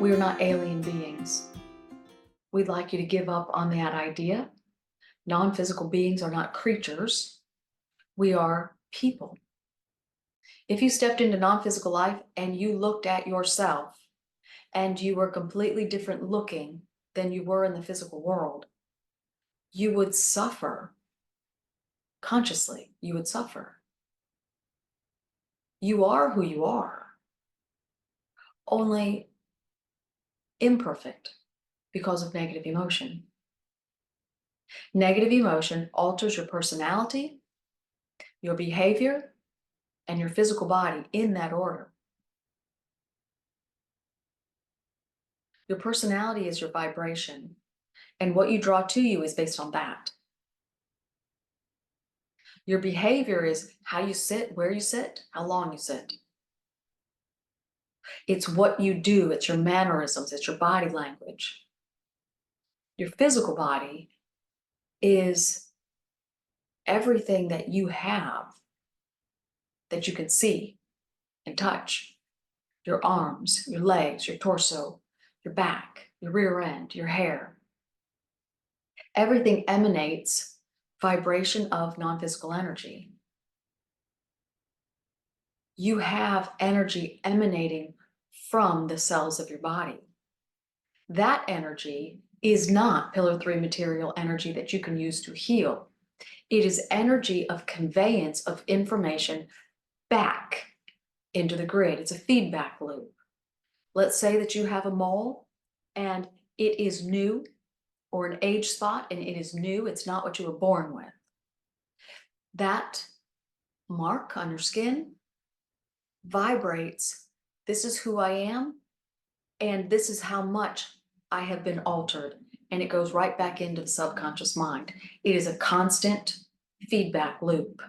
We are not alien beings. We'd like you to give up on that idea. Non-physical beings are not creatures. We are people. If you stepped into non-physical life and you looked at yourself and you were completely different looking than you were in the physical world, you would suffer. Consciously, you would suffer. You are who you are, only imperfect because of negative emotion. Negative emotion alters your personality, your behavior, and your physical body in that order. Your personality is your vibration, and what you draw to you is based on that. Your behavior is how you sit, where you sit, how long you sit. It's what you do, it's your mannerisms, it's your body language. Your physical body is everything that you have that you can see and touch. Your arms, your legs, your torso, your back, your rear end, your hair. Everything emanates vibration of non-physical energy. You have energy emanating from the cells of your body. That energy is not pillar 3 material energy that you can use to heal. It is energy of conveyance of information back into the grid. It's a feedback loop. Let's say that you have a mole and it is new, or an age spot and it is new. It's not what you were born with. That mark on your skin vibrates. This is who I am, and this is how much I have been altered. And it goes right back into the subconscious mind. It is a constant feedback loop.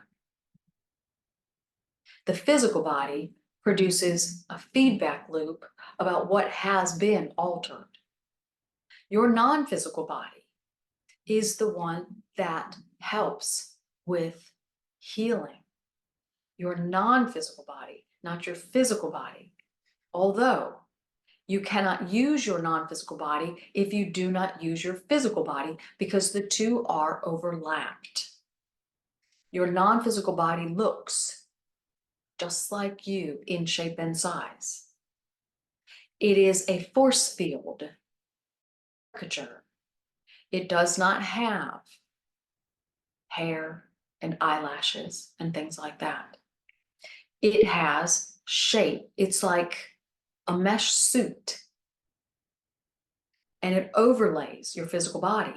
The physical body produces a feedback loop about what has been altered. Your non-physical body is the one that helps with healing. Your non-physical body, not your physical body. Although you cannot use your non-physical body if you do not use your physical body, because the two are overlapped. Your non-physical body looks just like you in shape and size. It is a force field caricature. It does not have hair and eyelashes and things like that. It has shape. It's like a mesh suit, and it overlays your physical body.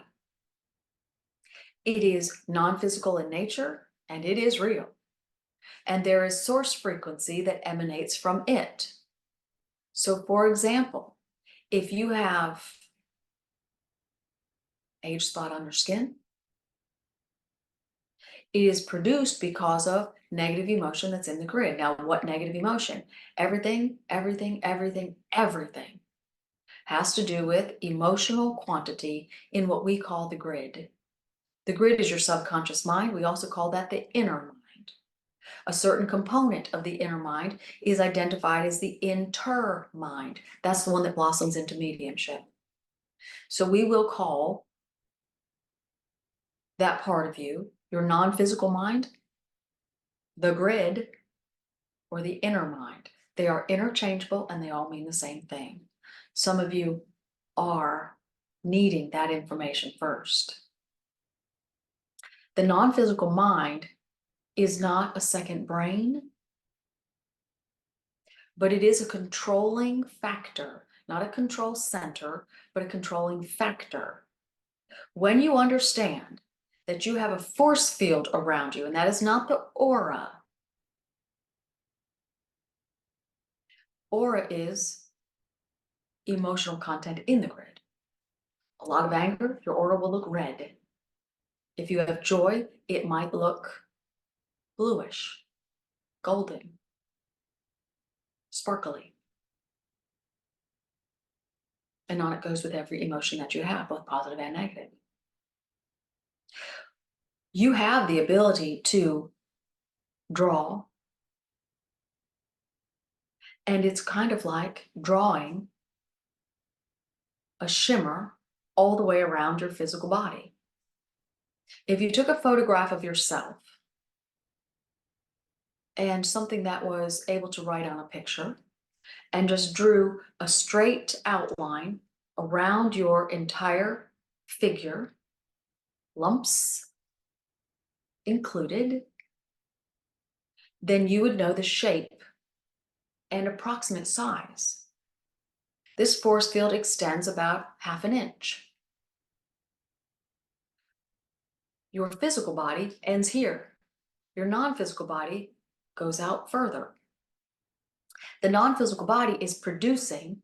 It is non-physical in nature, and it is real. And there is source frequency that emanates from it. So for example, if you have age spot on your skin, it is produced because of negative emotion that's in the grid. Now, what negative emotion? Everything has to do with emotional quantity in what we call the grid. The grid is your subconscious mind. We also call that the inner mind. A certain component of the inner mind is identified as the intermind. That's the one that blossoms into mediumship. So we will call that part of you, your non-physical mind, the grid, or the inner mind. They are interchangeable and they all mean the same thing. Some of you are needing that information first. The non-physical mind is not a second brain, but it is a controlling factor, not a control center, but a controlling factor. When you understand that you have a force field around you, and that is not the aura. Aura is emotional content in the grid. A lot of anger, your aura will look red. If you have joy, it might look bluish, golden, sparkly. And on it goes with every emotion that you have, both positive and negative. You have the ability to draw, and it's kind of like drawing a shimmer all the way around your physical body. If you took a photograph of yourself and something that was able to write on a picture and just drew a straight outline around your entire figure, lumps included, then you would know the shape and approximate size. This force field extends about 1/2 inch. Your physical body ends here. Your non-physical body goes out further. The non-physical body is producing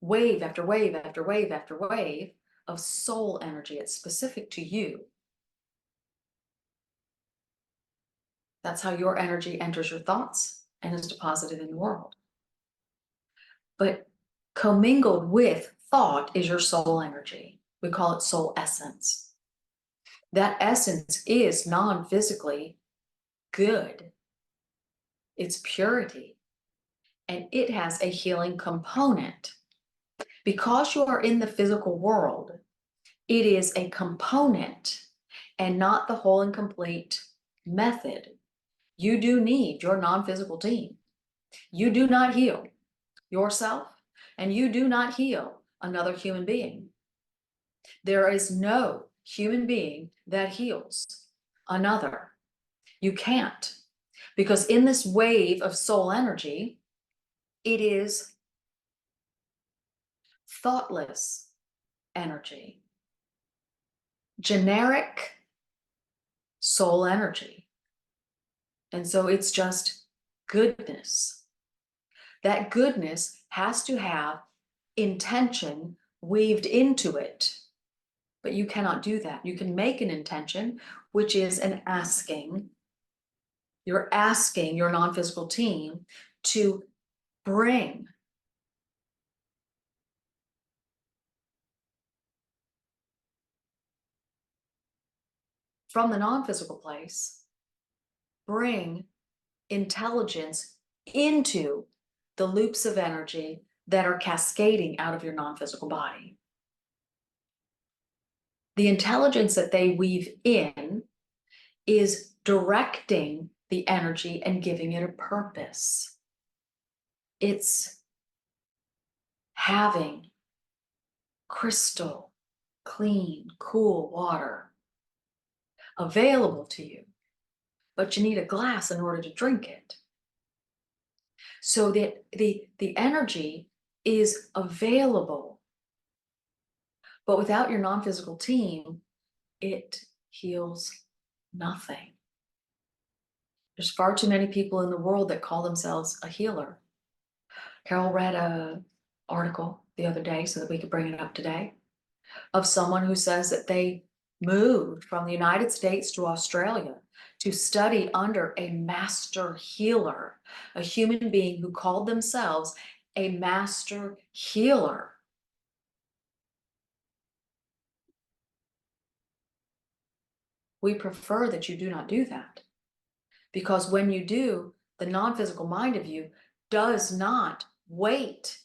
wave after wave after wave after wave of soul energy. It's specific to you. That's how your energy enters your thoughts and is deposited in the world. But commingled with thought is your soul energy. We call it soul essence. That essence is non-physically good. It's purity. And it has a healing component. Because you are in the physical world, it is a component and not the whole and complete method. You do need your non-physical team. You do not heal yourself, and you do not heal another human being. There is no human being that heals another. You can't, because in this wave of soul energy, it is thoughtless energy, generic soul energy. And so it's just goodness. That goodness has to have intention weaved into it, but you cannot do that. You can make an intention, which is an asking. You're asking your non-physical team to bring from the non-physical place, bring intelligence into the loops of energy that are cascading out of your non-physical body. The intelligence that they weave in is directing the energy and giving it a purpose. It's having crystal, clean, cool water available to you, but you need a glass in order to drink it. So that the energy is available, but without your non-physical team, it heals nothing. There's far too many people in the world that call themselves a healer. Carol read an article the other day so that we could bring it up today of someone who says that they moved from the United States to Australia to study under a master healer, a human being who called themselves a master healer. We prefer that you do not do that, because when you do, the non-physical mind of you does not wait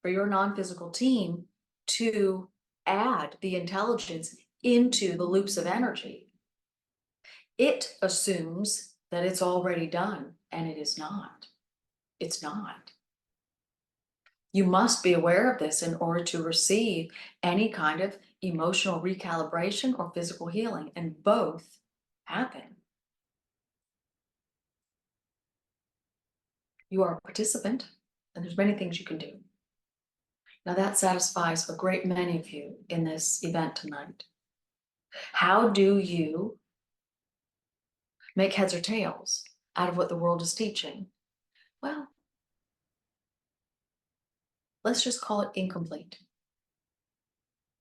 for your non-physical team to add the intelligence into the loops of energy. It assumes that it's already done, and it is not. It's not. You must be aware of this in order to receive any kind of emotional recalibration or physical healing, and both happen. You are a participant, and there's many things you can do. Now that satisfies a great many of you in this event tonight. How do you make heads or tails out of what the world is teaching? Well, let's just call it incomplete.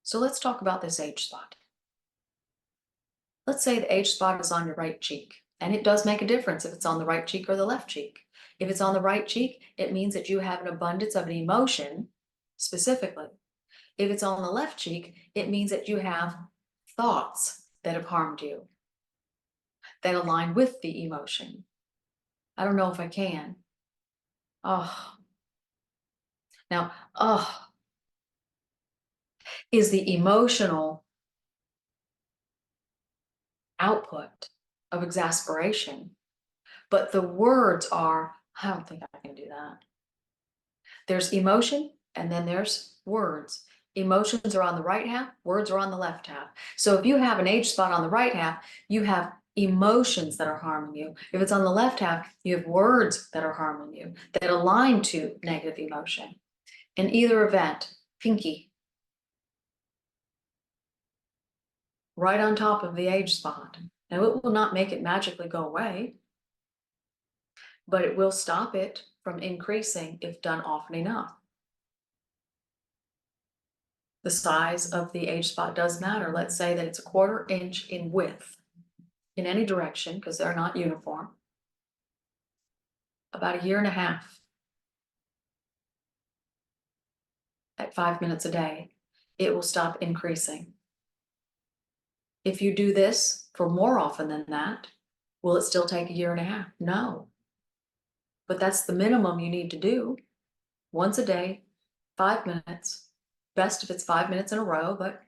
So let's talk about this age spot. Let's say the age spot is on your right cheek, and it does make a difference if it's on the right cheek or the left cheek. If it's on the right cheek, it means that you have an abundance of an emotion specifically. If it's on the left cheek, it means that you have thoughts that have harmed you, that align with the emotion. I don't know if I can. Oh, now, is the emotional output of exasperation. But the words are, I don't think I can do that. There's emotion and then there's words. Emotions are on the right half, words are on the left half. So if you have an age spot on the right half, you have emotions that are harming you. If it's on the left half, you have words that are harming you, that align to negative emotion. In either event, pinky, right on top of the age spot. Now it will not make it magically go away, but it will stop it from increasing if done often enough. The size of the age spot does matter. Let's say that it's a 1/4 inch in width in any direction, because they're not uniform. About 1.5 years at 5 minutes a day, it will stop increasing. If you do this for more often than that, will it still take 1.5 years? No. But that's the minimum you need to do. Once a day, 5 minutes. Best if it's 5 minutes in a row, but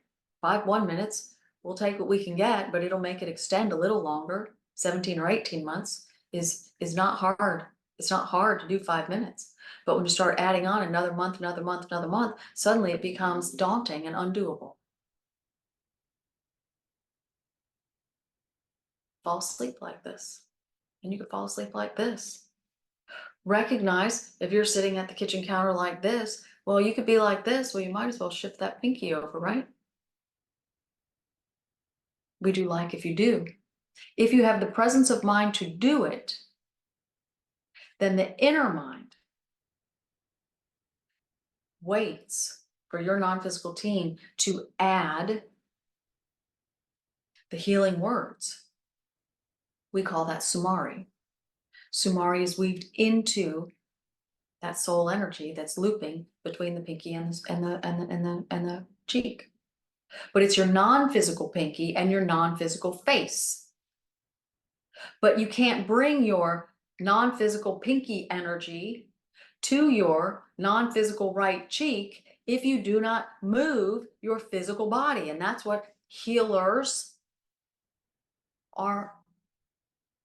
1 minutes, we'll take what we can get, but it'll make it extend a little longer. 17 or 18 months is not hard. It's not hard to do 5 minutes. But when you start adding on another month, another month, another month, suddenly it becomes daunting and undoable. Fall asleep like this. And you could fall asleep like this. Recognize if you're sitting at the kitchen counter like this, well, you could be like this. Well, you might as well shift that pinky over, right? We do like if you do. If you have the presence of mind to do it, then the inner mind waits for your non-physical team to add the healing words. We call that sumari. Sumari is weaved into that soul energy that's looping between the pinky and the cheek. But it's your non-physical pinky and your non-physical face. But you can't bring your non-physical pinky energy to your non-physical right cheek if you do not move your physical body. And that's what healers are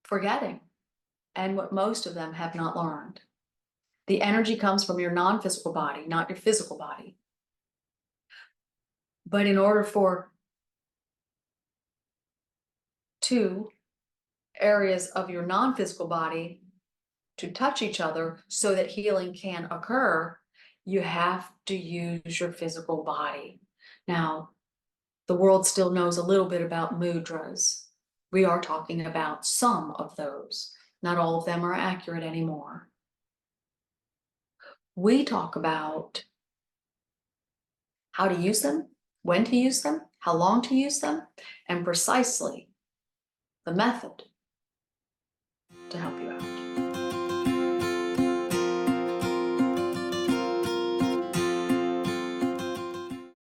forgetting, and what most of them have not learned. The energy comes from your non-physical body, not your physical body. But in order for two areas of your non-physical body to touch each other so that healing can occur, you have to use your physical body. Now, the world still knows a little bit about mudras. We are talking about some of those. Not all of them are accurate anymore. We talk about how to use them, when to use them, how long to use them, and precisely the method to help you out.